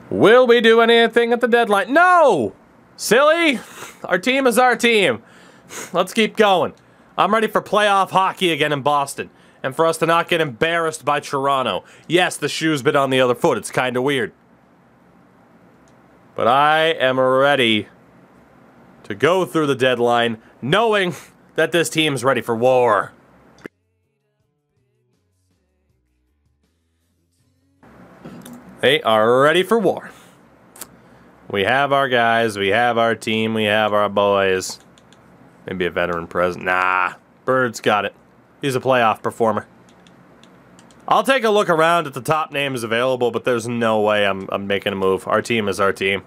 Will we do anything at the deadline? No! Silly! Our team is our team. Let's keep going. I'm ready for playoff hockey again in Boston. And for us to not get embarrassed by Toronto. Yes, the shoe's been on the other foot. It's kind of weird. But I am ready to go through the deadline knowing that this team's ready for war. They are ready for war. We have our guys, we have our team, we have our boys. Maybe a veteran present. Nah, Bird's got it. He's a playoff performer. I'll take a look around at the top names available, but there's no way I'm making a move. Our team is our team.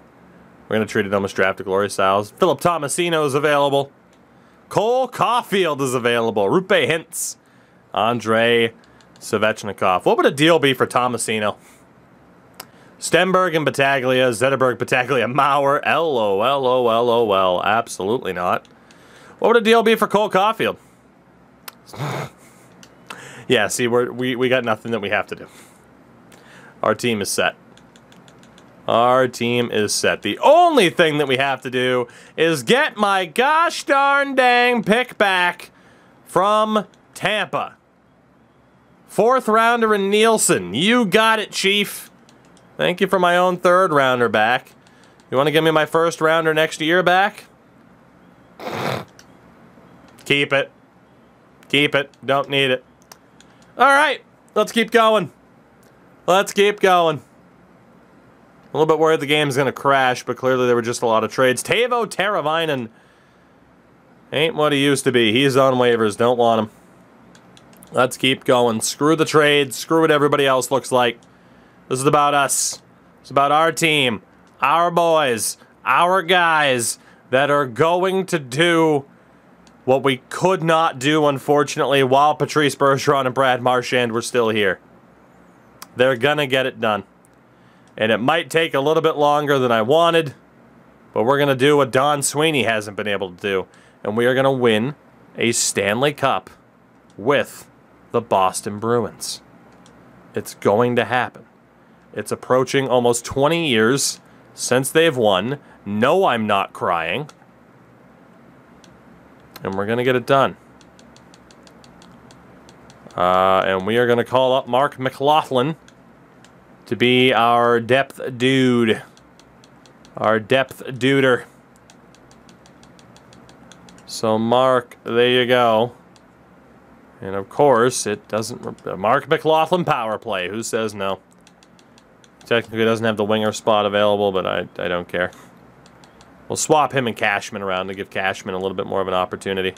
We're going to treat it almost draft to glory styles. Philip Tomasino is available. Cole Caulfield is available. Rupe Hintz. Andrei Svechnikov. What would a deal be for Tomasino? Stenberg and Battaglia. Zetterberg, Battaglia, Mauer. LOL. Absolutely not. What would a deal be for Cole Caulfield? Yeah, see, we got nothing that we have to do. Our team is set. Our team is set. The only thing that we have to do is get my gosh darn dang pick back from Tampa. 4th rounder in Nielsen. You got it, Chief. Thank you for my own 3rd rounder back. You want to give me my 1st rounder next year back? Keep it. Keep it. Don't need it. Alright, let's keep going. Let's keep going. A little bit worried the game's going to crash, but clearly there were just a lot of trades. Teuvo Teravainen ain't what he used to be. He's on waivers. Don't want him. Let's keep going. Screw the trades. Screw what everybody else looks like. This is about us. It's about our team, our boys, our guys that are going to do what we could not do, unfortunately, while Patrice Bergeron and Brad Marchand were still here. They're gonna get it done. And it might take a little bit longer than I wanted, but we're gonna do what Don Sweeney hasn't been able to do. And we are gonna win a Stanley Cup with the Boston Bruins. It's going to happen. It's approaching almost 20 years since they've won. No, I'm not crying. And we're going to get it done. And we are going to call up Mark McLaughlin to be our depth dude. Our depth duder. So, Mark, there you go. And, of course, it doesn't... Mark McLaughlin power play. Who says no? Technically, doesn't have the winger spot available, but I don't care. We'll swap him and Cashman around to give Cashman a little bit more of an opportunity.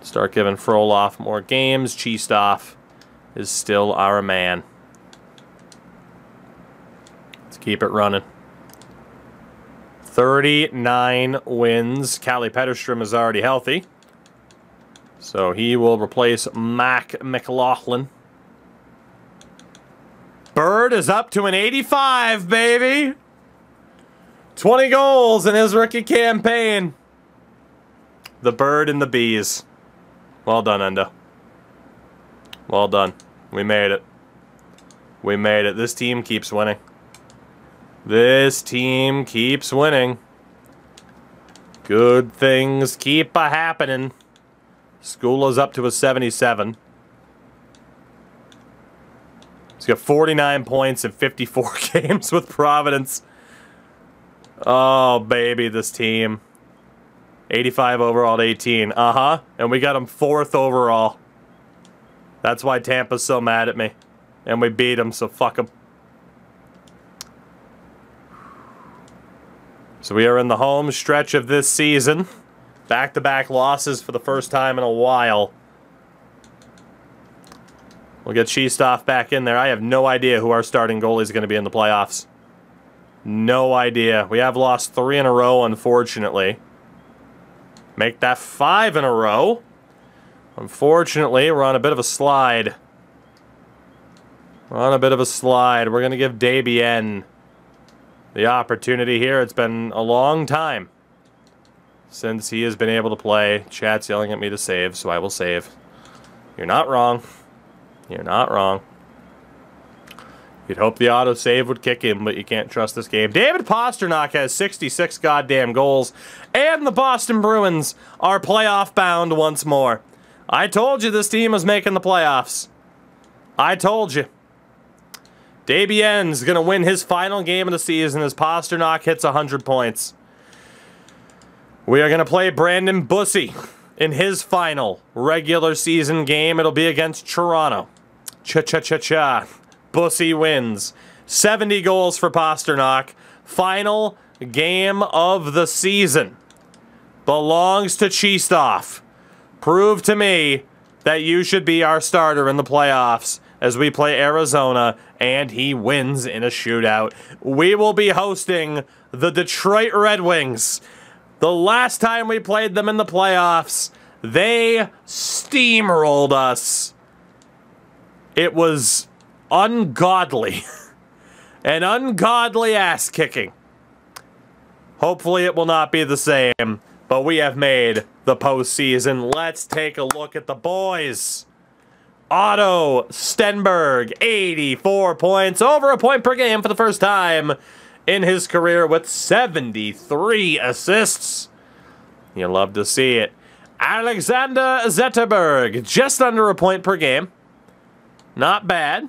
Start giving Frolov more games. Cheestoff is still our man. Let's keep it running. 39 wins. Kalle Petterstrom is already healthy. So he will replace Mac McLaughlin. Bird is up to an 85, baby! 20 goals in his rookie campaign. The Bird and the Bees. Well done, Endo. Well done. We made it. We made it. This team keeps winning. This team keeps winning. Good things keep a-happening. Skula's up to a 77. He's got 49 points in 54 games with Providence. Oh, baby, this team. 85 overall to 18. Uh-huh. And we got him 4th overall. That's why Tampa's so mad at me. And we beat him, so fuck him. So we are in the home stretch of this season. Back-to-back losses for the first time in a while. We'll get Cheestoff back in there. I have no idea who our starting goalie is going to be in the playoffs. No idea. We have lost 3 in a row, unfortunately. Make that 5 in a row. Unfortunately, we're on a bit of a slide. We're on a bit of a slide. We're going to give Desbiens the opportunity here. It's been a long time since he has been able to play. Chat's yelling at me to save, so I will save. You're not wrong. You're not wrong. You'd hope the autosave would kick in, but you can't trust this game. David Pastrnak has 66 goddamn goals, and the Boston Bruins are playoff bound once more. I told you this team was making the playoffs. I told you. Dabien's going to win his final game of the season as Pastrnak hits 100 points. We are going to play Brandon Bussey in his final regular season game. It'll be against Toronto. Cha-cha-cha-cha. Bussey wins. 70 goals for Pastrnak. Final game of the season. Belongs to Cheestoff. Prove to me that you should be our starter in the playoffs as we play Arizona, and he wins in a shootout. We will be hosting the Detroit Red Wings. The last time we played them in the playoffs, they steamrolled us. It was ungodly. An ungodly ass kicking. Hopefully it will not be the same, but we have made the postseason. Let's take a look at the boys. Otto Stenberg, 84 points, over a point per game for the first time in his career with 73 assists. You love to see it. Alexander Zetterberg, just under a point per game. Not bad.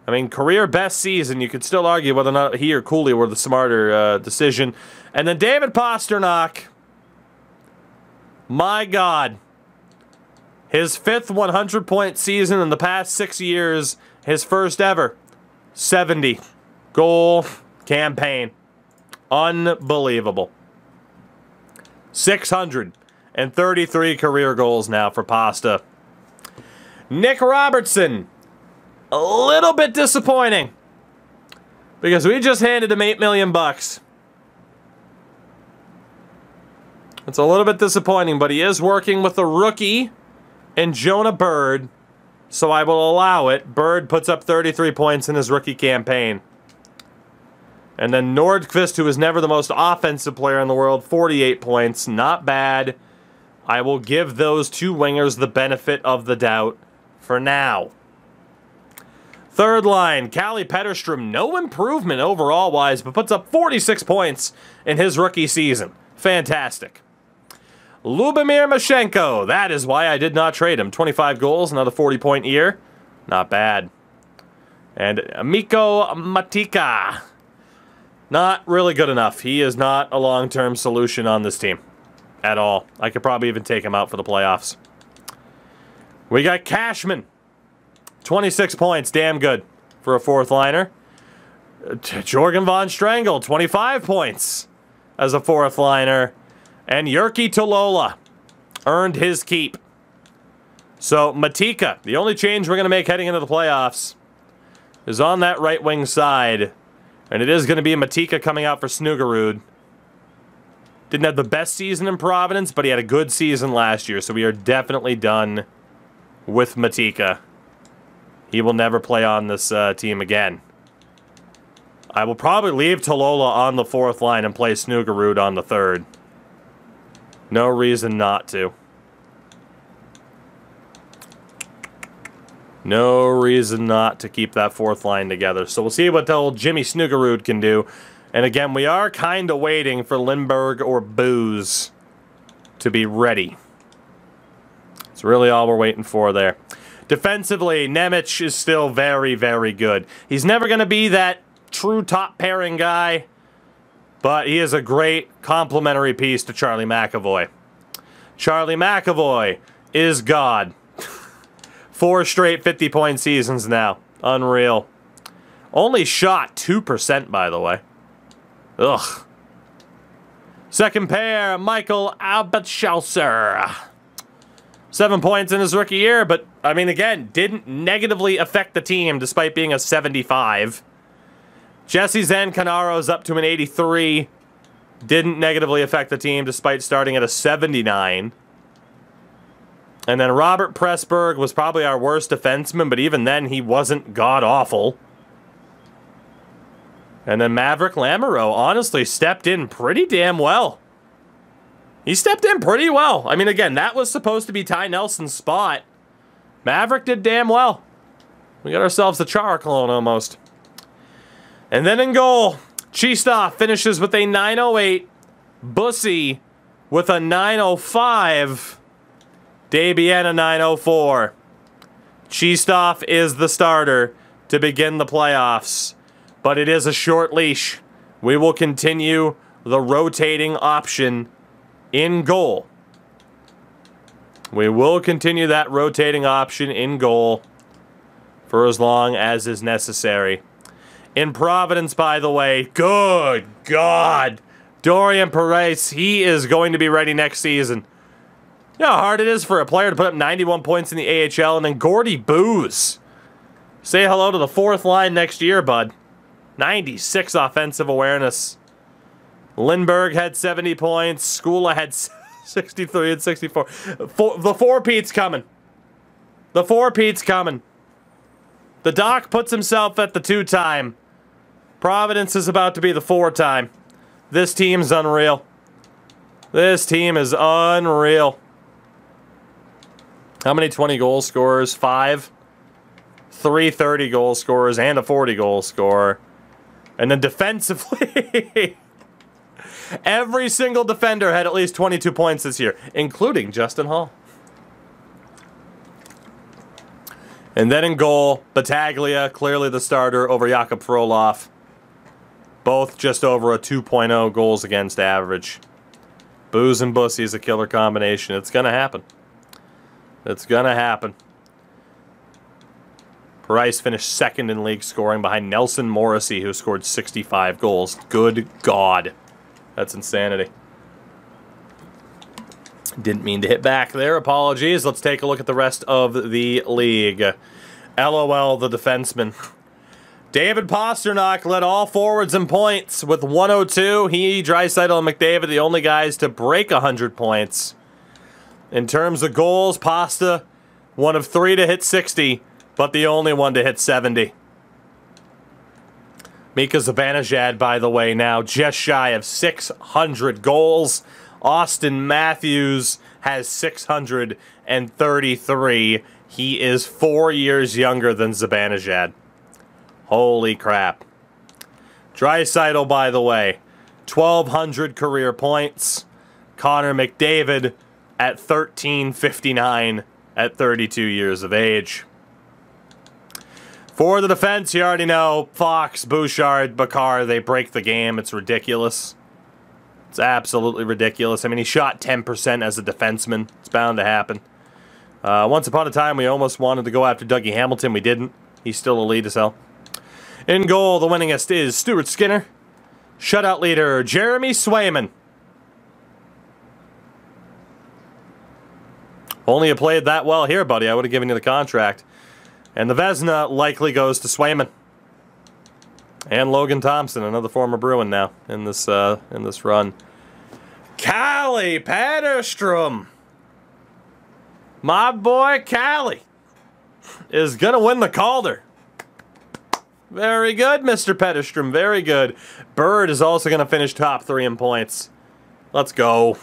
I mean, career best season. You could still argue whether or not he or Cooley were the smarter decision. And then David Pastrnak. My God. His 5th 100-point season in the past 6 years. His first ever 70-goal campaign. Unbelievable. 633 career goals now for Pasta. Nick Robertson. A little bit disappointing. Because we just handed him $8 million. It's a little bit disappointing, but he is working with a rookie and Jonah Bird, so I will allow it. Bird puts up 33 points in his rookie campaign. And then Nordqvist, who is never the most offensive player in the world, 48 points. Not bad. I will give those two wingers the benefit of the doubt for now. Third line, Kalle Petterstrom. No improvement overall-wise, but puts up 46 points in his rookie season. Fantastic. Lubomir Mashenko. That is why I did not trade him. 25 goals, another 40-point year. Not bad. And Mikko Matika. Not really good enough. He is not a long-term solution on this team. At all. I could probably even take him out for the playoffs. We got Cashman. 26 points. Damn good for a fourth liner. Jorgen von Strangle. 25 points as a fourth liner. And Jyrki Tulola earned his keep. So, Matika, the only change we're going to make heading into the playoffs is on that right wing side. And it is going to be Matika coming out for Snuggerud. Didn't have the best season in Providence, but he had a good season last year. So we are definitely done with Matika. He will never play on this team again. I will probably leave Tulola on the fourth line and play Snuggerud on the third. No reason not to. No reason not to keep that fourth line together. So we'll see what the old Jimmy Snuggerud can do. And again, we are kind of waiting for Lindbergh or Booze to be ready. That's really all we're waiting for there. Defensively, Nemec is still very, very good. He's never going to be that true top pairing guy, but he is a great complementary piece to Charlie McAvoy. Charlie McAvoy is God. 4 straight 50-point seasons now. Unreal. Only shot 2%, by the way. Ugh. Second pair, Michael Albertschauser. 7 points in his rookie year, but, I mean, again, didn't negatively affect the team despite being a 75. Jesse Zancanaro's up to an 83. Didn't negatively affect the team despite starting at a 79. And then Robert Pressburg was probably our worst defenseman, but even then he wasn't god-awful. And then Maverick Lamoureux honestly stepped in pretty damn well. He stepped in pretty well. I mean, again, that was supposed to be Ty Nelson's spot. Maverick did damn well. We got ourselves a Chara clone almost. And then in goal, Cheestoff finishes with a 908. Bussy with a 905. Debian a 904. Cheestoff is the starter to begin the playoffs, but it is a short leash. We will continue the rotating option in goal. We will continue that rotating option in goal for as long as is necessary. In Providence, by the way, good God, Dorian Perez, he is going to be ready next season. You know how hard it is for a player to put up 91 points in the AHL, and then Gordy Booze. Say hello to the fourth line next year, bud. 96 offensive awareness. Lindbergh had 70 points. Skula had 63 and 64. The four-peat's coming. The four-peat's coming. The Doc puts himself at the two-time. Providence is about to be the four-time. This team's unreal. This team is unreal. How many 20-goal scorers? 5. 3 30-goal scorers and a 40-goal scorer. And then defensively, every single defender had at least 22 points this year, including Justin Hall. And then in goal, Battaglia, clearly the starter over Jakub Frolov. Both just over a 2.0 goals against average. Booze and Bussy is a killer combination. It's going to happen. It's going to happen. Price finished second in league scoring behind Nelson Morrissey, who scored 65 goals. Good God. That's insanity. Didn't mean to hit back there. Apologies. Let's take a look at the rest of the league. LOL, the defenseman. David Pasternak led all forwards in points with 102. He, Draisaitl, and McDavid, the only guys to break 100 points. In terms of goals, Pasta, one of 3 to hit 60, but the only one to hit 70. Mika Zibanejad, by the way, now just shy of 600 goals. Austin Matthews has 633. He is 4 years younger than Zibanejad. Holy crap. Draisaitl, by the way, 1,200 career points. Connor McDavid at 1,359 at 32 years of age. For the defense, you already know, Fox, Bouchard, Bakar, they break the game. It's ridiculous. It's absolutely ridiculous. I mean, he shot 10% as a defenseman. It's bound to happen. Once upon a time, we almost wanted to go after Dougie Hamilton. We didn't. He's still elite as hell. In goal, the winningest is Stuart Skinner. Shutout leader, Jeremy Swayman. Only you played that well here, buddy. I would have given you the contract. And the Vezina likely goes to Swayman. And Logan Thompson, another former Bruin now in this run. Callie Patterstrom. My boy Callie is going to win the Calder. Very good, Mr. Petterstrom. Very good. Bird is also going to finish top 3 in points. Let's go.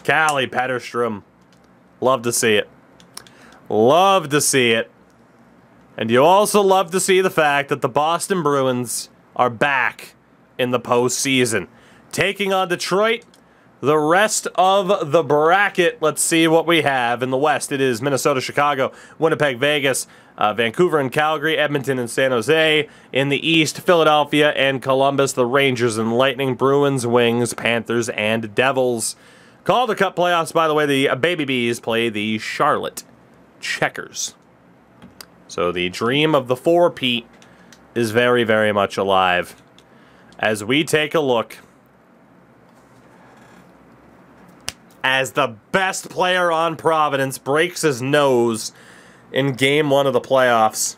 Callie Petterstrom. Love to see it. Love to see it. And you also love to see the fact that the Boston Bruins are back in the postseason. Taking on Detroit. The rest of the bracket, let's see what we have. In the West, it is Minnesota, Chicago, Winnipeg, Vegas, Vancouver and Calgary, Edmonton and San Jose. In the East, Philadelphia and Columbus, the Rangers and Lightning, Bruins, Wings, Panthers, and Devils. Calder Cup playoffs, by the way, the Baby Bees play the Charlotte Checkers. So the dream of the four-peat is very, very much alive. As we take a look, as the best player on Providence breaks his nose in Game 1 of the playoffs.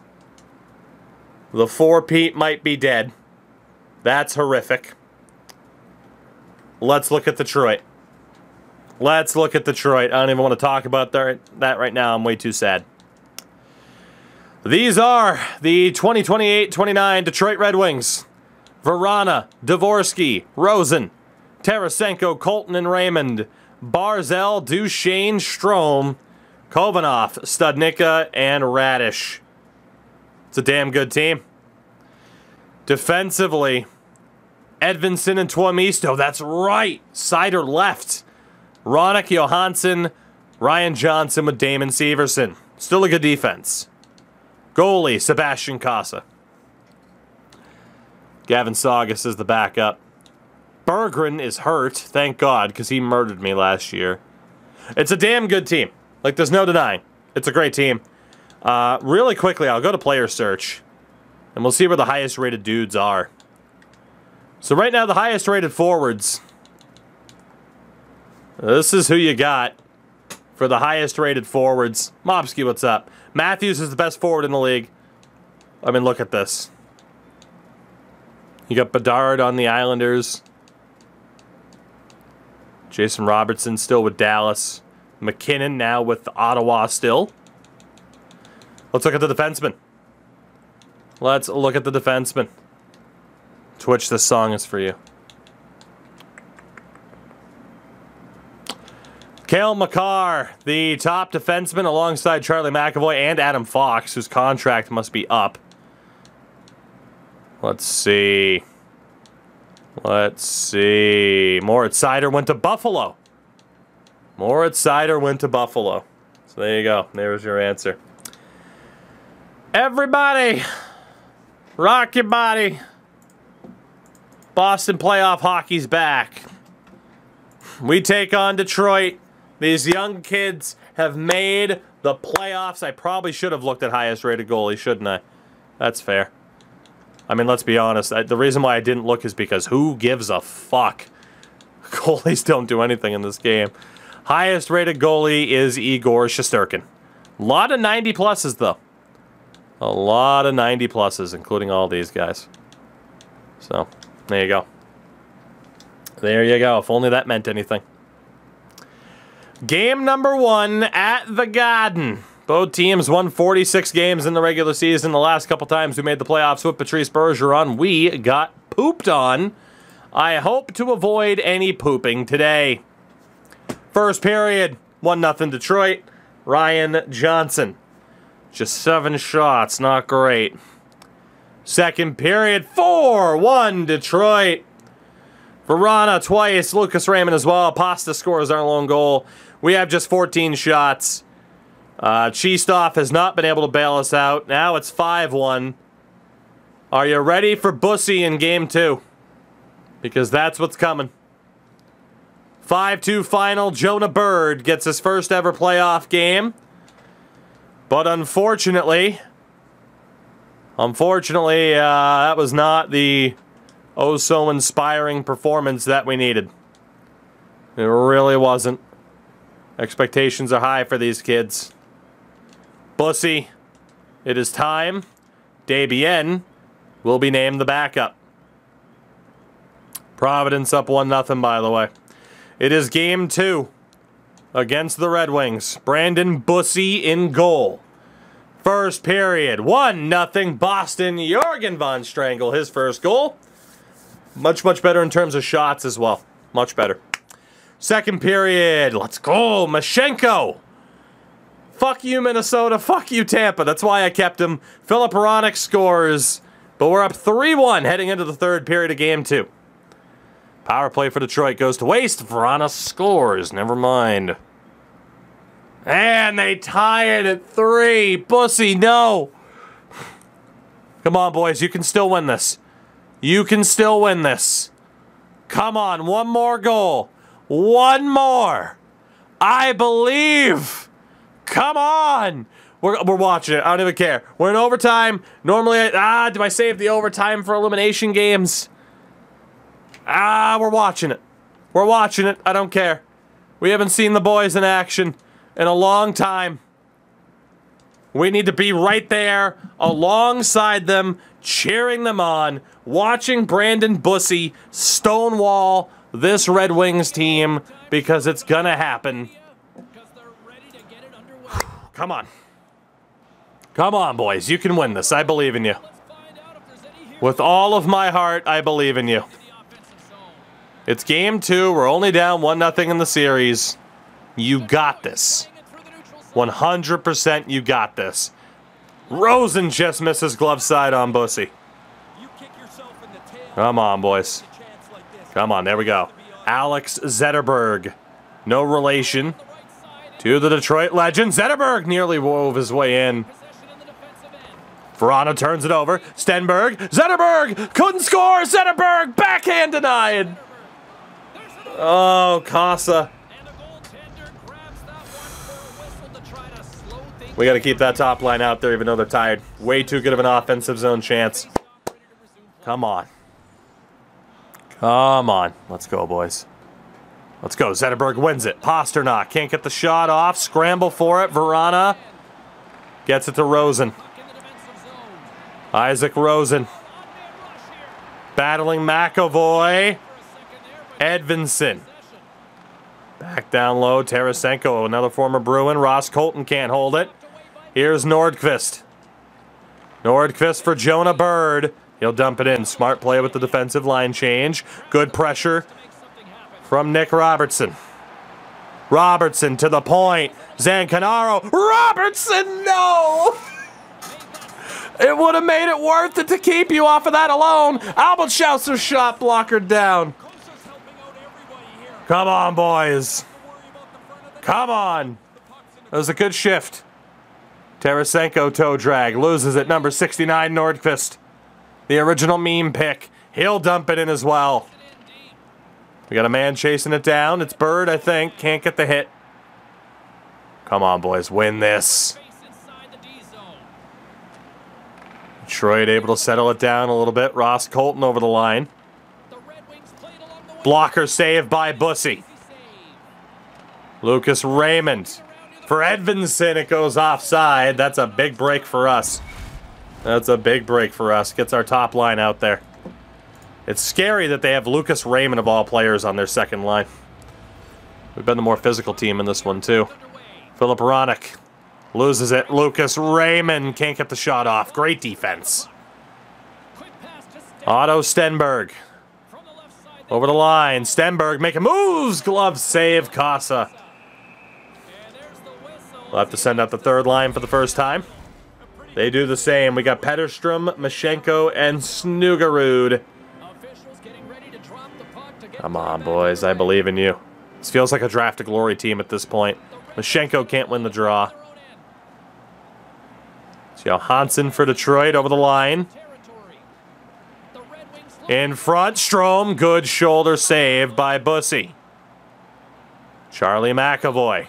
The four-peat might be dead. That's horrific. Let's look at Detroit. Let's look at Detroit. I don't even want to talk about that right now. I'm way too sad. These are the 2028-29 Detroit Red Wings. Vrana, Dvorsky, Rosen, Tarasenko, Colton and Raymond, Barzell, Duchesne, Strome, Kovanov, Studnicka, and Radish. It's a damn good team. Defensively, Edvinsson and Tuomisto. That's right. Sider left. Ronak Johansson, Ryan Johnson with Damon Severson. Still a good defense. Goalie, Sebastian Casa. Gavin Saugus is the backup. Berggren is hurt, thank God, because he murdered me last year. It's a damn good team. Like, there's no denying. It's a great team. Really quickly, I'll go to player search. And we'll see where the highest rated dudes are. So right now, the highest rated forwards. This is who you got for the highest rated forwards. Mobsky, what's up? Matthews is the best forward in the league. I mean, look at this. You got Bedard on the Islanders. Jason Robertson still with Dallas. McKinnon now with Ottawa still. Let's look at the defenseman. Let's look at the defenseman. Twitch, this song is for you. Cale Makar, the top defenseman alongside Charlie McAvoy and Adam Fox, whose contract must be up. Let's see. Let's see. Moritz Seider went to Buffalo. Moritz Seider went to Buffalo. So there you go. There's your answer. Everybody, rock your body. Boston playoff hockey's back. We take on Detroit. These young kids have made the playoffs. I probably should have looked at highest rated goalie, shouldn't I? That's fair. I mean, let's be honest. The reason why I didn't look is because who gives a fuck? Goalies don't do anything in this game. Highest rated goalie is Igor Shesterkin. A lot of 90 pluses, though. A lot of 90 pluses, including all these guys. So, there you go. There you go. If only that meant anything. Game number 1 at the Garden. Both teams won 46 games in the regular season. The last couple times we made the playoffs with Patrice Bergeron, we got pooped on. I hope to avoid any pooping today. First period, 1-0 Detroit. Ryan Johnson. Just 7 shots, not great. Second period, 4-1 Detroit. Verana twice, Lucas Raymond as well. Pasta scores our lone goal. We have just 14 shots. Cheestoff has not been able to bail us out. Now it's 5-1. Are you ready for Bussy in game 2? Because that's what's coming. 5-2 final. Jonah Bird gets his first ever playoff game. But unfortunately, that was not the oh-so-inspiring performance that we needed. It really wasn't. Expectations are high for these kids. Bussy, it is time. Desbiens will be named the backup. Providence up 1-0, by the way. It is game 2 against the Red Wings. Brandon Bussy in goal. First period, 1-0 Boston. Jorgen von Strangle, his first goal. Much, much better in terms of shots as well. Much better. Second period, let's go, Mashenko. Fuck you, Minnesota. Fuck you, Tampa. That's why I kept him. Philip Hronek scores. But we're up 3-1 heading into the third period of game 2. Power play for Detroit goes to waste. Vrana scores. Never mind. And they tie it at 3. Bussy, no. Come on, boys. You can still win this. You can still win this. Come on. One more goal. One more. I believe. Come on. We're watching it. I don't even care. We're in overtime. Normally, do I save the overtime for elimination games? We're watching it. We're watching it. I don't care. We haven't seen the boys in action in a long time. We need to be right there alongside them, cheering them on, watching Brandon Bussy stonewall this Red Wings team because it's gonna happen. Come on. Come on, boys. You can win this. I believe in you. With all of my heart, I believe in you. It's game 2. We're only down 1-0 in the series. You got this. 100% you got this. Rosen just misses glove side on Bussy. Come on, boys. Come on, there we go. Alex Zetterberg. No relation to the Detroit legend. Zetterberg nearly wove his way in. Verona turns it over. Stenberg. Zetterberg couldn't score. Zetterberg backhand denied. Oh, Casa. We got to keep that top line out there even though they're tired. Way too good of an offensive zone chance. Come on. Come on. Let's go, boys. Let's go. Zetterberg wins it. Pasternak can't get the shot off. Scramble for it. Verona gets it to Rosen. Isaac Rosen. Battling McAvoy. Edvinson. Back down low. Tarasenko, another former Bruin. Ross Colton can't hold it. Here's Nordqvist. Nordqvist for Jonah Bird. He'll dump it in. Smart play with the defensive line change. Good pressure from Nick Robertson. Robertson to the point. Zancanaro. Robertson, no! It would have made it worth it to keep you off of that alone. Albert Schausser's shot blocker down. Come on, boys. Come on. That was a good shift. Tarasenko toe drag. Loses it. Number 69, Nordqvist. The original meme pick. He'll dump it in as well. We got a man chasing it down. It's Bird, I think. Can't get the hit. Come on, boys. Win this. Detroit able to settle it down a little bit. Ross Colton over the line. Blocker save by Bussy. Lucas Raymond. For Edvinson, it goes offside. That's a big break for us. That's a big break for us. Gets our top line out there. It's scary that they have Lucas Raymond, of all players, on their second line. We've been the more physical team in this one, too. Philip Ronick loses it. Lucas Raymond can't get the shot off. Great defense. Otto Stenberg. Over the line. Stenberg making moves. Glove save. Casa. We'll have to send out the third line for the first time. They do the same. We got Petterstrom, Mashenko, and Snugerud. Come on, boys. I believe in you. This feels like a draft to glory team at this point. Mashenko can't win the draw. It's Johansson for Detroit over the line. In front, Strome. Good shoulder save by Bussy. Charlie McAvoy.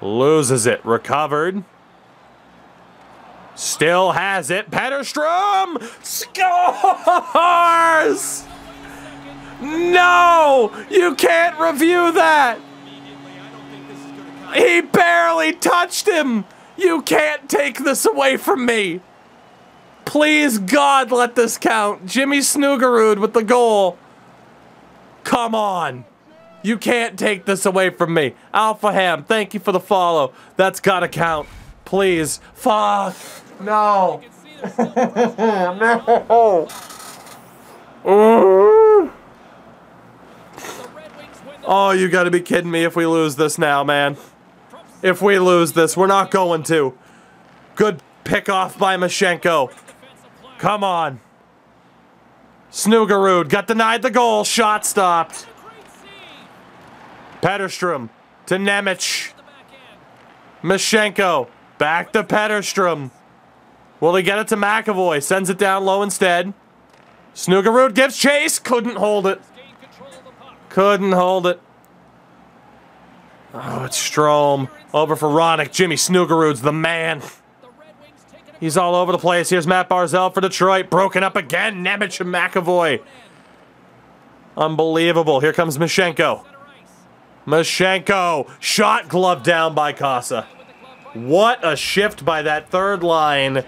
Loses it. Recovered. Still has it. Petterstrom scores! No! You can't review that! He barely touched him! You can't take this away from me! Please, God, let this count. Jimmy Snugerud with the goal. Come on. You can't take this away from me. Alpha Ham, thank you for the follow. That's gotta count. Please. Fuck. No. No. Oh, you gotta be kidding me if we lose this now, man. If we lose this, we're not going to. Good pick off by Mashenko. Come on. Snugerud got denied the goal. Shot stopped. Petterstrom to Nemec. Mashenko back to Petterstrom. Will he get it to McAvoy? Sends it down low instead. Snugerud gives chase. Couldn't hold it. Couldn't hold it. Oh, it's Strome. Over for Ronick. Jimmy Snugerud's the man. He's all over the place. Here's Matt Barzal for Detroit. Broken up again. Nemec and McAvoy. Unbelievable. Here comes Mashenko. Mashenko. Shot glove down by Casa. What a shift by that third line.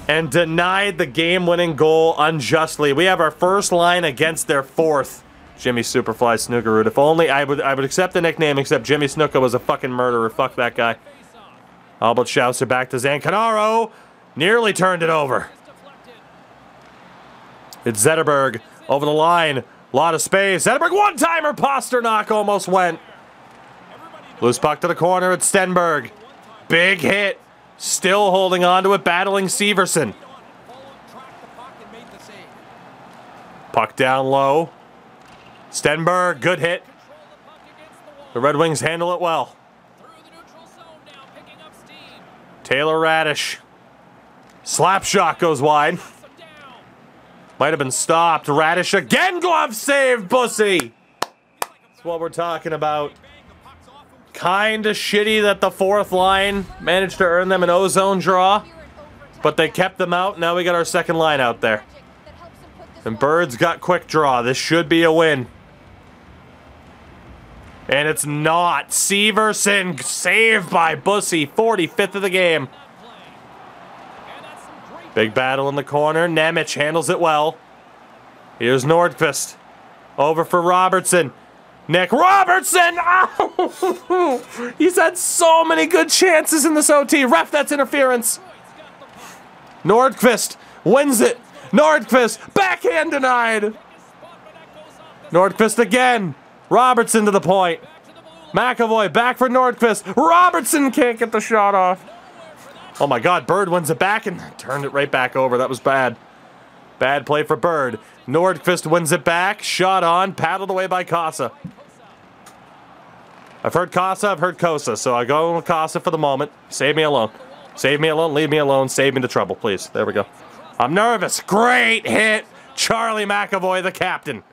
And denied the game-winning goal unjustly. We have our first line against their fourth. Jimmy Superfly Snugerud. If only I would accept the nickname, except Jimmy Snuka was a fucking murderer. Fuck that guy. Albert Schausser back to Zancanaro. Nearly turned it over. It's Zetterberg over the line. Lot of space. Zetterberg one-timer. Pasternak almost went. Loose puck to the corner. It's Stenberg. Big hit. Still holding on to it. Battling Severson. Puck down low. Stenberg, good hit. The Red Wings handle it well. Taylor Radish. Slap shot goes wide. Might have been stopped. Radish again, glove save, Bussy. That's what we're talking about. Kinda shitty that the fourth line managed to earn them an ozone draw, but they kept them out. Now we got our second line out there. And Birds got quick draw. This should be a win. And it's not. Severson saved by Bussy. 45th of the game. Big battle in the corner. Nemec handles it well. Here's Nordqvist. Over for Robertson. Nick Robertson! Oh! He's had so many good chances in this OT. Ref, that's interference. Nordqvist wins it. Nordqvist, backhand denied. Nordqvist again. Robertson to the point. McAvoy back for Nordqvist. Robertson can't get the shot off. Oh my God, Bird wins it back and turned it right back over. That was bad. Bad play for Bird. Nordqvist wins it back. Shot on, paddled away by Casa. I've heard Casa, I've heard Kosa, so I go with Casa for the moment. Save me alone. Save me alone, leave me alone, save me the trouble, please. There we go. I'm nervous. Great hit. Charlie McAvoy, the captain.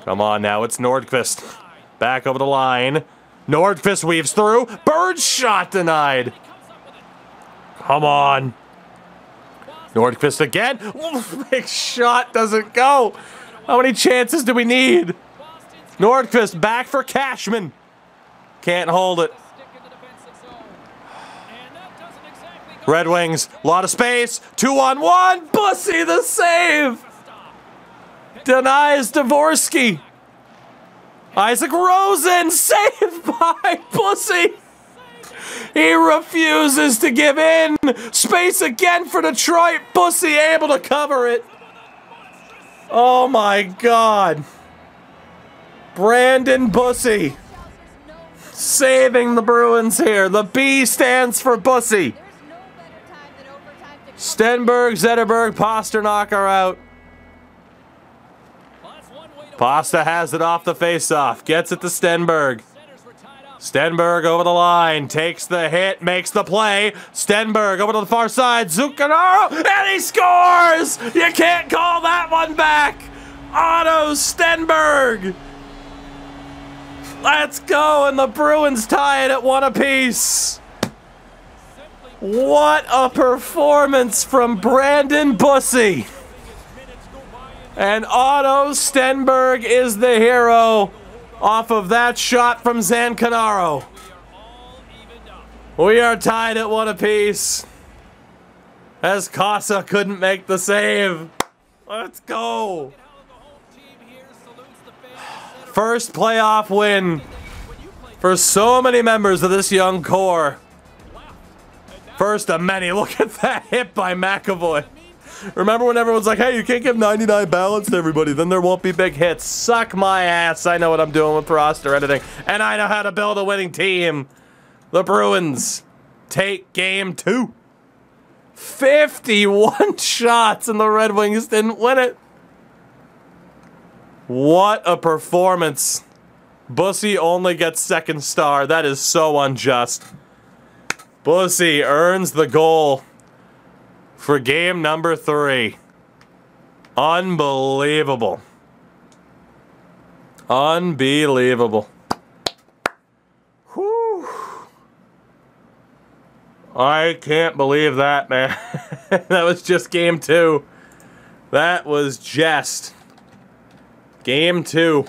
Come on now, it's Nordqvist. Back over the line. Nordqvist weaves through. Bird shot denied. Come on. Nordqvist again. Big shot doesn't go. How many chances do we need? Nordqvist back for Cashman. Can't hold it. Red Wings, a lot of space. 2-on-1. Bussy the save. Denies Dvorsky. Isaac Rosen saved by Bussy. He refuses to give in. Space again for Detroit. Bussy able to cover it. Oh my God. Brandon Bussy saving the Bruins here. The B stands for Bussy. Stenberg, Zetterberg, Pasternak are out. Pasta has it off the face-off. Gets it to Stenberg. Stenberg over the line. Takes the hit. Makes the play. Stenberg over to the far side. Zuccararo. And he scores! You can't call that one back. Otto Stenberg. Let's go. And the Bruins tie it at 1 apiece. What a performance from Brandon Bussy. And Otto Stenberg is the hero off of that shot from Zancanaro. We are tied at 1 apiece. As Casa couldn't make the save. Let's go. First playoff win for so many members of this young core. First of many. Look at that hit by McAvoy. Remember when everyone's like, hey, you can't give 99 balance to everybody, then there won't be big hits. Suck my ass. I know what I'm doing with roster editing, and I know how to build a winning team. The Bruins take game 2. 51 shots, and the Red Wings didn't win it. What a performance. Bussy only gets second star. That is so unjust. Bussy earns the goal for game number 3. Unbelievable. Unbelievable. Whew. I can't believe that, man. That was just game 2. That was just game 2.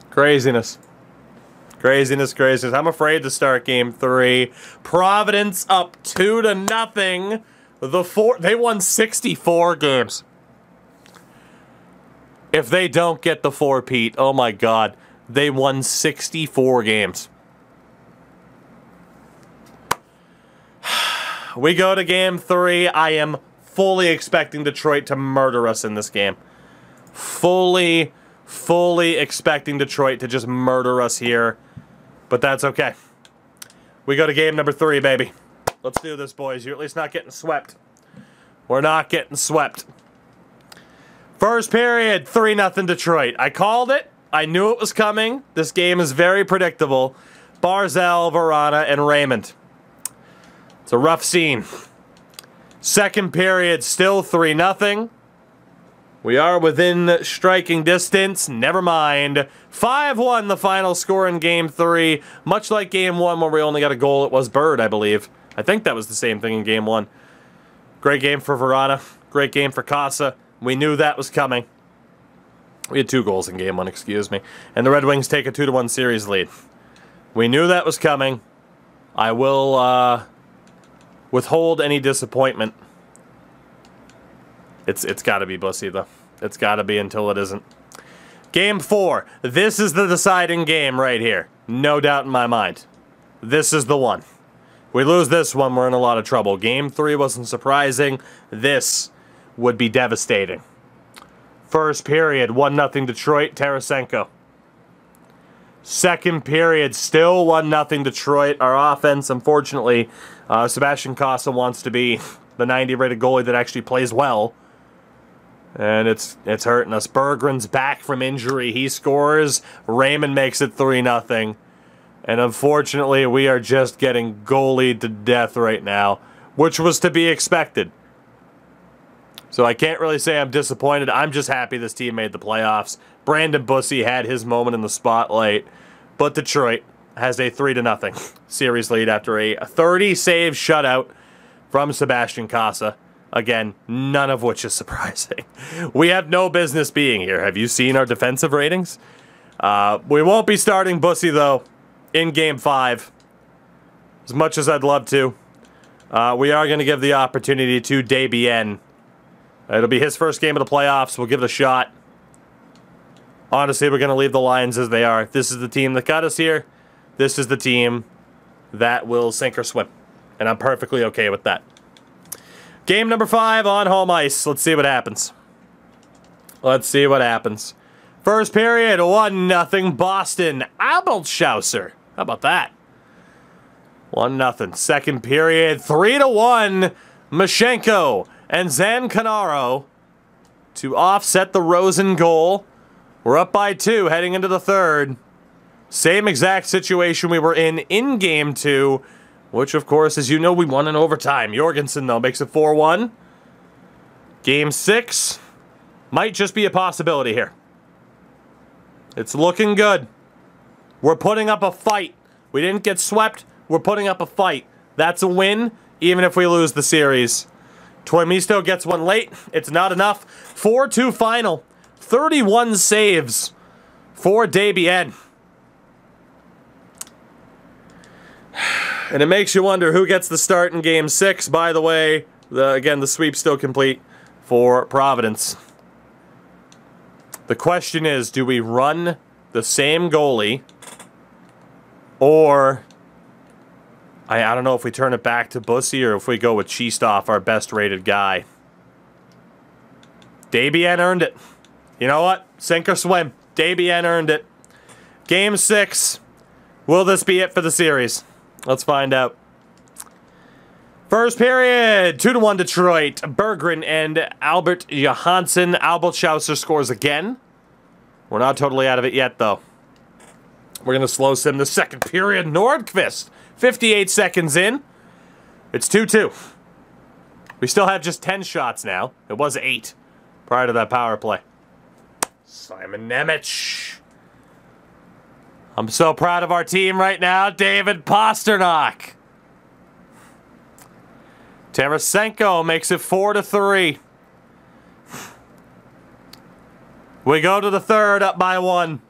Craziness. Craziness, craziness. I'm afraid to start game 3. Providence up 2-0. They won 64 games. If they don't get the 4-peat, oh my God. They won 64 games. We go to game 3. I am fully expecting Detroit to murder us in this game. Fully expecting Detroit to just murder us here. But that's okay. We go to game number 3, baby. Let's do this, boys. You're at least not getting swept. We're not getting swept. First period, 3-0 Detroit. I called it. I knew it was coming. This game is very predictable. Barzal, Verana, and Raymond. It's a rough scene. Second period, still 3-0. We are within striking distance. Never mind. 5-1 the final score in Game 3. Much like Game 1 where we only got a goal. It was Bird, I believe. I think that was the same thing in Game 1. Great game for Verana. Great game for Casa. We knew that was coming. We had 2 goals in Game 1, excuse me. And the Red Wings take a 2-1 series lead. We knew that was coming. I will withhold any disappointment. It's got to be Bussy, though. It's got to be until it isn't. Game 4. This is the deciding game right here. No doubt in my mind. This is the one. If we lose this one, we're in a lot of trouble. Game 3 wasn't surprising. This would be devastating. First period, 1-0 Detroit, Tarasenko. Second period, still 1-0 Detroit. Our offense, unfortunately, Sebastian Casa wants to be the 90-rated goalie that actually plays well. And it's hurting us. Berggren's back from injury. He scores. Raymond makes it 3-0. And unfortunately, we are just getting goalied to death right now, which was to be expected. So I can't really say I'm disappointed. I'm just happy this team made the playoffs. Brandon Bussy had his moment in the spotlight. But Detroit has a 3-0 series lead after a 30-save shutout from Sebastian Casa. Again, none of which is surprising. We have no business being here. Have you seen our defensive ratings? We won't be starting Bussy, though, in Game 5. As much as I'd love to. We are going to give the opportunity to Desbiens. It'll be his first game of the playoffs. We'll give it a shot. Honestly, we're going to leave the Lions as they are. This is the team that got us here. This is the team that will sink or swim. And I'm perfectly okay with that. Game number 5 on home ice. Let's see what happens. Let's see what happens. First period, 1-0 Boston. Abelschauser. How about that? 1-0. Second period, 3-1 Mashenko and Zancanaro to offset the Rosen goal. We're up by 2 heading into the third. Same exact situation we were in Game 2, which, of course, as you know, we won in overtime. Jorgensen, though, makes it 4-1. Game 6 might just be a possibility here. It's looking good. We're putting up a fight. We didn't get swept. We're putting up a fight. That's a win, even if we lose the series. Toimisto gets one late. It's not enough. 4-2 final. 31 saves for Desbiens. And it makes you wonder who gets the start in Game 6. By the way, again, the sweep's still complete for Providence. The question is, do we run the same goalie, or I don't know if we turn it back to Bussy or if we go with Cheestoff, our best-rated guy. Desbiens earned it. You know what? Sink or swim. Desbiens earned it. Game 6. Will this be it for the series? Let's find out. First period, 2-1 Detroit. Berggren and Albert Johansson. Abelschauser scores again. We're not totally out of it yet, though. We're going to slow sim the second period. Nordqvist, 58 seconds in. It's 2-2. We still have just 10 shots now. It was 8 prior to that power play. Simon Nemec. I'm so proud of our team right now. David Pasternak. Tarasenko makes it 4-3. We go to the third, up by 1.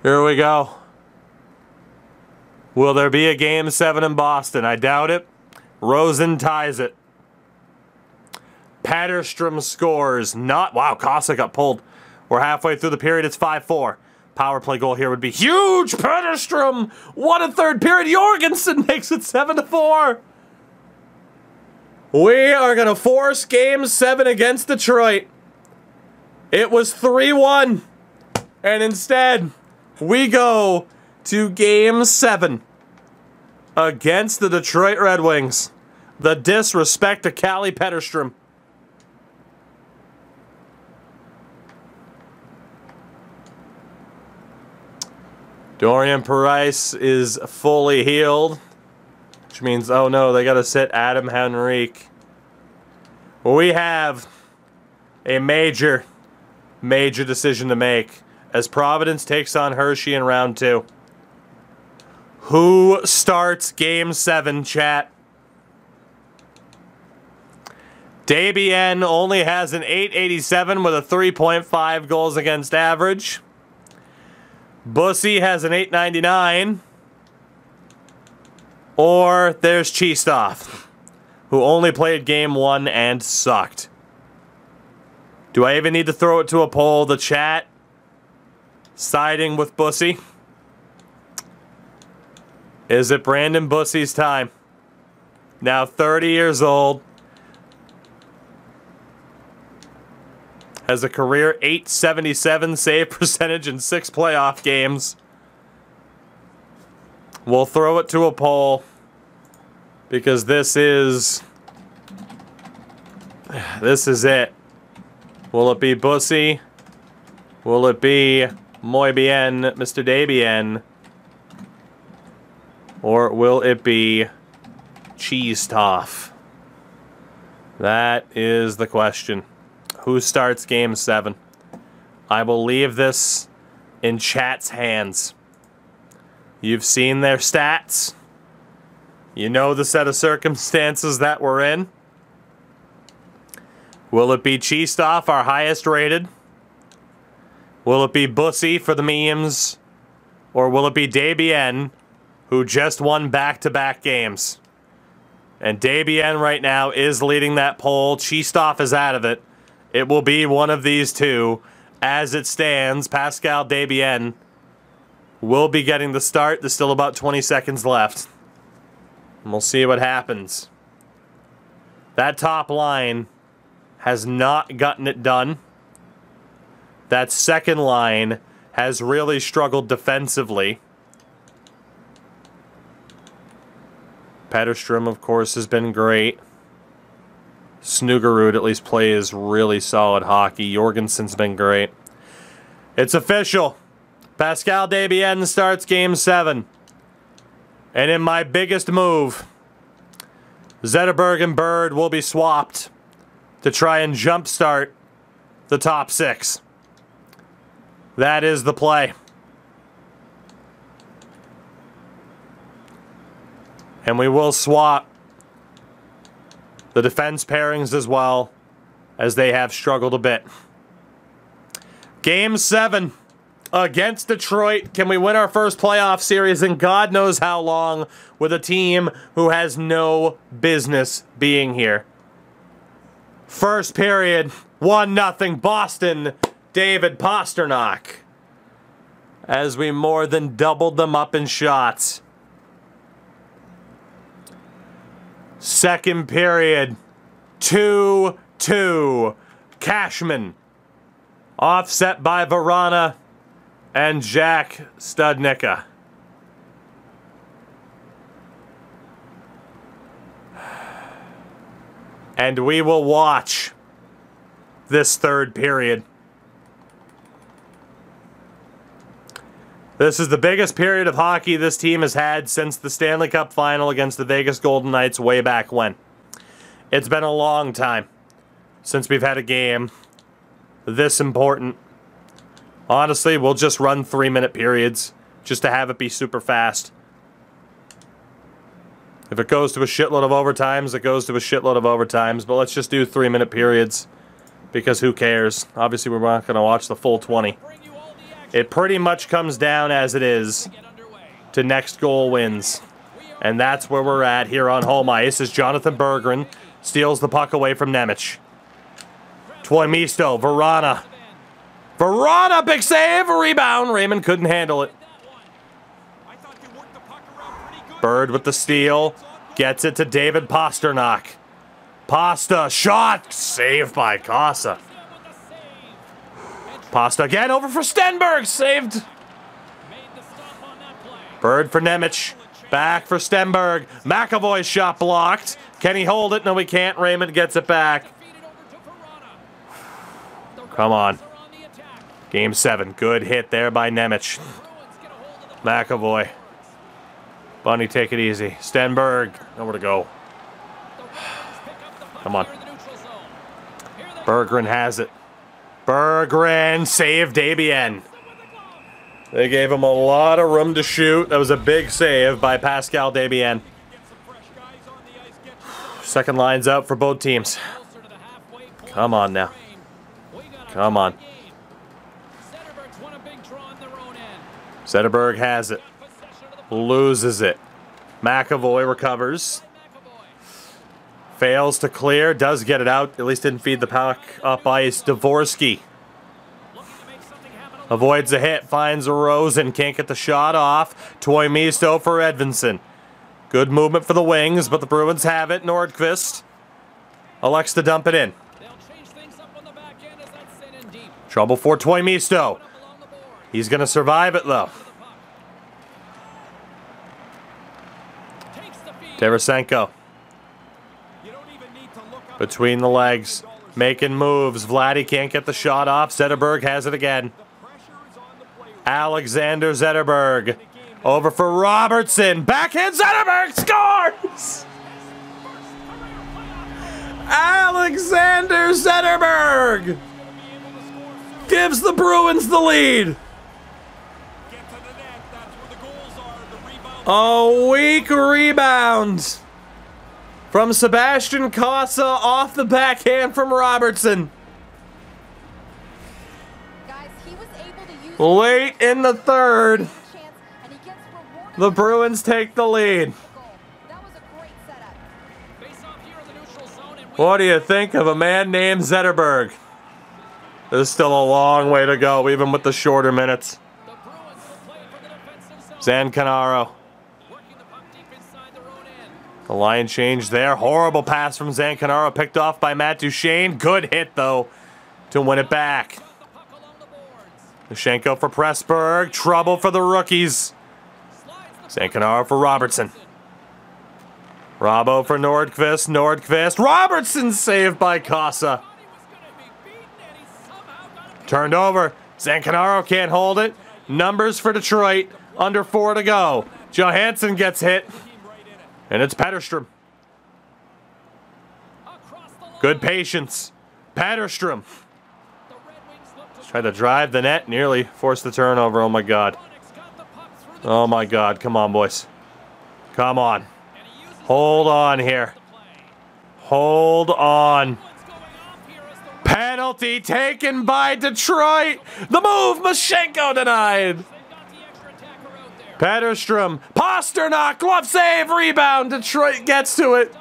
Here we go. Will there be a Game 7 in Boston? I doubt it. Rosen ties it. Patterstrom scores. Wow, Casa got pulled. We're halfway through the period. It's 5-4. Power play goal here would be huge. Patterstrom. 1/3 period. Jorgensen makes it 7-4. We are going to force Game 7 against Detroit. It was 3-1. And instead, we go to Game 7 against the Detroit Red Wings. The disrespect to Callie Petterstrom. Dorian Price is fully healed, which means, oh no, they got to sit Adam Henrique. We have a major decision to make as Providence takes on Hershey in round 2. Who starts Game 7, chat? Desbiens only has an .887 with a 3.5 goals against average. Bussy has an .899. Or there's Cheestoff, who only played Game 1 and sucked. Do I even need to throw it to a poll? The chat siding with Bussy. Is it Brandon Bussy's time? Now 30 years old. Has a career .877 save percentage in 6 playoff games. We'll throw it to a poll because this is it. Will it be Bussy? Will it be Moybien, Mr. Desbiens? Or will it be Cheestoff? That is the question. Who starts Game 7? I will leave this in chat's hands. You've seen their stats. You know the set of circumstances that we're in. Will it be Cheestoff, our highest rated? Will it be Bussy for the memes? Or will it be Desbiens, who just won back-to-back games? And Desbiens right now is leading that poll. Cheestoff is out of it. It will be one of these two. As it stands, Pascal Desbiens will be getting the start. There's still about 20 seconds left. And we'll see what happens. That top line has not gotten it done. That second line has really struggled defensively. Petterstrom, of course, has been great. Snuggerud at least plays really solid hockey. Jorgensen's been great. It's official. Pascal Desbiens starts Game 7. And in my biggest move, Zetterberg and Bird will be swapped to try and jumpstart the top 6. That is the play. And we will swap the defense pairings as well, as they have struggled a bit. Game 7 against Detroit. Can we win our first playoff series in God knows how long with a team who has no business being here? First period, 1-0 Boston, David Pastrnak. As we more than doubled them up in shots. Second period, 2-2. Cashman. Offset by Vrana and Jack Studnicka. And we will watch this third period. This is the biggest period of hockey this team has had since the Stanley Cup final against the Vegas Golden Knights way back when. It's been a long time since we've had a game this important. Honestly, we'll just run 3-minute periods just to have it be super fast. If it goes to a shitload of overtimes, it goes to a shitload of overtimes, but let's just do 3-minute periods because who cares? Obviously, we're not going to watch the full 20. It pretty much comes down as it is to next goal wins. And that's where we're at here on home ice as Jonathan Berggren steals the puck away from Nemec. Tuomisto, Vrana. Vrana, big save, rebound. Raymond couldn't handle it. Bird with the steal. Gets it to David Pastrnak. Pasta, shot, saved by Casa. Pasta again, over for Stenberg, saved. Bird for Nemec, back for Stenberg. McAvoy's shot blocked. Can he hold it? No, he can't. Raymond gets it back. Come on. Game 7, good hit there by Nemec. McAvoy. Bunny, take it easy. Stenberg, nowhere to go. Come on. Berggren has it. Berggren saved Desbiens. They gave him a lot of room to shoot. That was a big save by Pascal Desbiens. Second line's out for both teams. Come on now. Come on. Zetterberg has it. Loses it. McAvoy recovers. Fails to clear. Does get it out. At least didn't feed the puck up ice. Dvorsky. Avoids a hit. Finds a Rosen. Can't get the shot off. Toimisto for Edvinsson. Good movement for the wings, but the Bruins have it. Nordqvist elects to dump it in. Trouble for Toimisto. He's going to survive it, though. Tarasenko. Between the legs. Making moves. Vladdy can't get the shot off. Zetterberg has it again. Alexander Zetterberg. Over for Robertson. Backhand Zetterberg scores! Alexander Zetterberg gives the Bruins the lead. A weak rebound from Sebastian Cossa off the backhand from Robertson. Late in the third, the Bruins take the lead. What do you think of a man named Zetterberg? There's still a long way to go, even with the shorter minutes. Zancanaro. The line change there. Horrible pass from Zancanaro, picked off by Matt Duchene. Good hit, though, to win it back. Lushenko for Pressburg. Trouble for the rookies. Zancanaro for Robertson. Robbo for Nordqvist. Nordqvist. Robertson saved by Cossa. Turned over. Zancanaro can't hold it. Numbers for Detroit. Under 4 to go. Johansson gets hit. And it's Petterstrom. Good patience. Petterstrom. Tried to drive the net. Nearly forced the turnover. Oh, my God. Oh, my God. Come on, boys. Come on. Hold on here. Hold on. Penalty taken by Detroit. The move. Mashenko denied. Petterstrom. Pasternak. Glove save. Rebound. Detroit gets to it.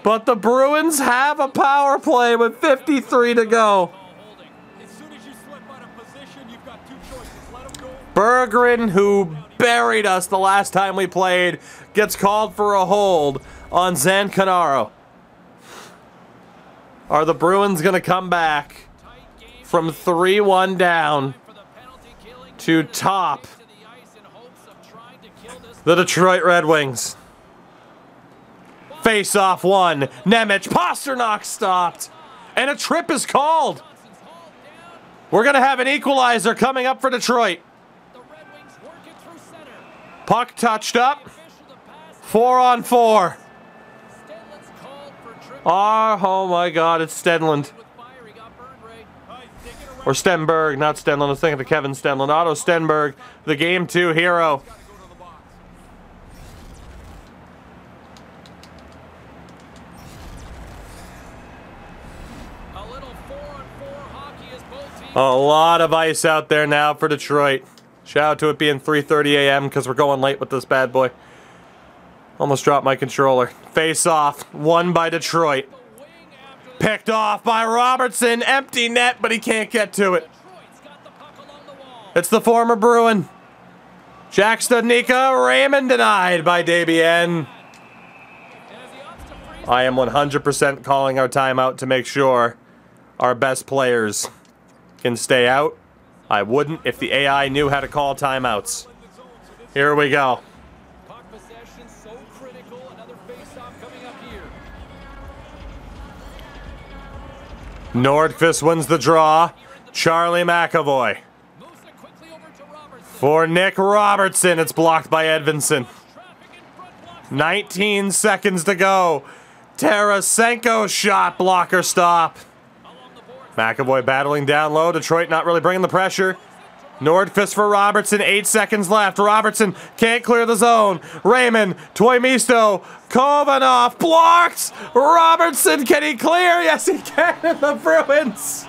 But the Bruins have a power play with 53 to go. Berggren, who buried us the last time we played, gets called for a hold on Zancanaro. Are the Bruins going to come back from 3-1 down to top the Detroit Red Wings? Face-off one. Nemec. Pasternak stopped. And a trip is called. We're going to have an equalizer coming up for Detroit. Puck touched up. 4-on-4. Oh my God, it's Stenlund. Or Stenberg, not Stenlund. I was thinking of Kevin Stenlund. Otto Stenberg, the Game 2 hero. A lot of ice out there now for Detroit. Shout out to it being 3:30 a.m. because we're going late with this bad boy. Almost dropped my controller. Face off. Won by Detroit. Picked off by Robertson. Empty net, but he can't get to it. It's the former Bruin. Jack Studnicka. Raymond denied by Desbiens. I am 100% calling our timeout to make sure our best players can stay out. I wouldn't if the AI knew how to call timeouts. Here we go. Nordqvist wins the draw. Charlie McAvoy. For Nick Robertson, it's blocked by Edvinsson. 19 seconds to go. Tarasenko shot, blocker stop. McAvoy battling down low. Detroit not really bringing the pressure. Nordqvist for Robertson, 8 seconds left. Robertson can't clear the zone. Raymond, Toimisto, Kovanov, blocked! Robertson, can he clear? Yes, he can. The Bruins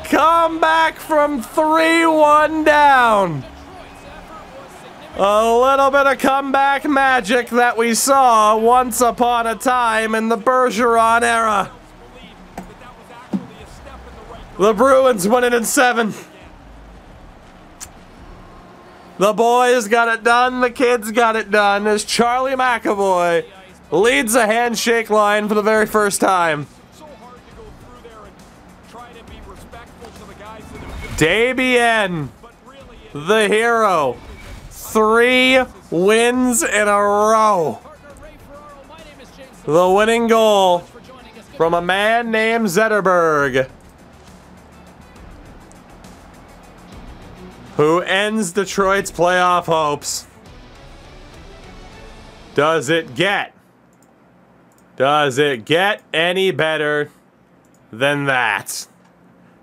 come back from 3-1 down. A little bit of comeback magic that we saw once upon a time in the Bergeron era. The Bruins win it in 7. The boys got it done. The kids got it done as Charlie McAvoy leads a handshake line for the very first time. Desbiens, the hero. 3 wins in a row. The winning goal from a man named Zetterberg, who ends Detroit's playoff hopes. Does it get any better than that?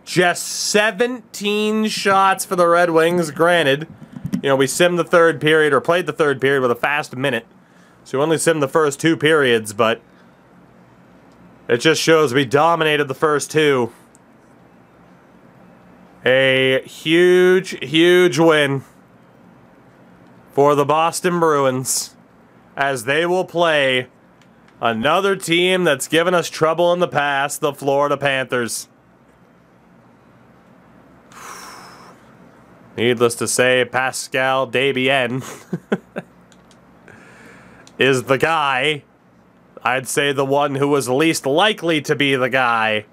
Just 17 shots for the Red Wings. Granted, you know, we simmed the third period, or played the third period with a fast minute. So we only simmed the first 2 periods, but it just shows we dominated the first 2. A huge, huge win for the Boston Bruins, as they will play another team that's given us trouble in the past, the Florida Panthers. Needless to say, Pascal Desbiens is the guy. I'd say the one who was least likely to be the guy.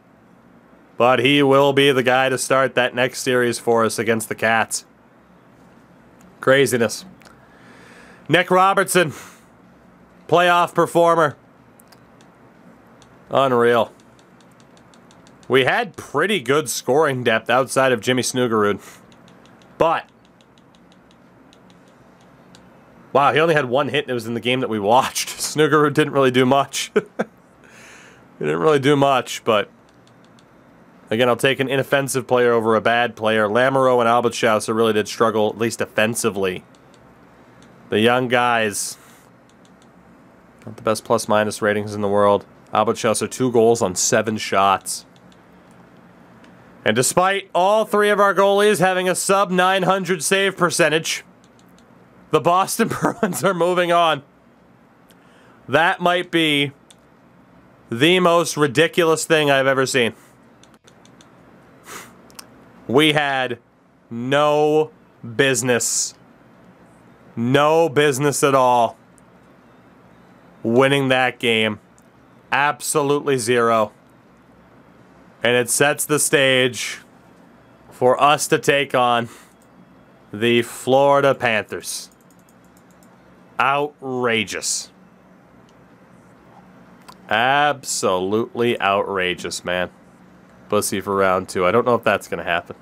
But he will be the guy to start that next series for us against the Cats. Craziness. Nick Robertson, playoff performer. Unreal. We had pretty good scoring depth outside of Jimmy Snuggerud. But, wow, he only had 1 hit and it was in the game that we watched. Snuggerud didn't really do much. He didn't really do much, but again, I'll take an inoffensive player over a bad player. Lamoureux and Albatschauser really did struggle, at least offensively. The young guys, not the best plus-minus ratings in the world. Albatschauser 2 goals on 7 shots. And despite all 3 of our goalies having a sub-900 save percentage, the Boston Bruins are moving on. That might be the most ridiculous thing I've ever seen. We had no business at all winning that game. Absolutely zero. And it sets the stage for us to take on the Florida Panthers. Outrageous. Absolutely outrageous, man. Pussy for round 2. I don't know if that's going to happen.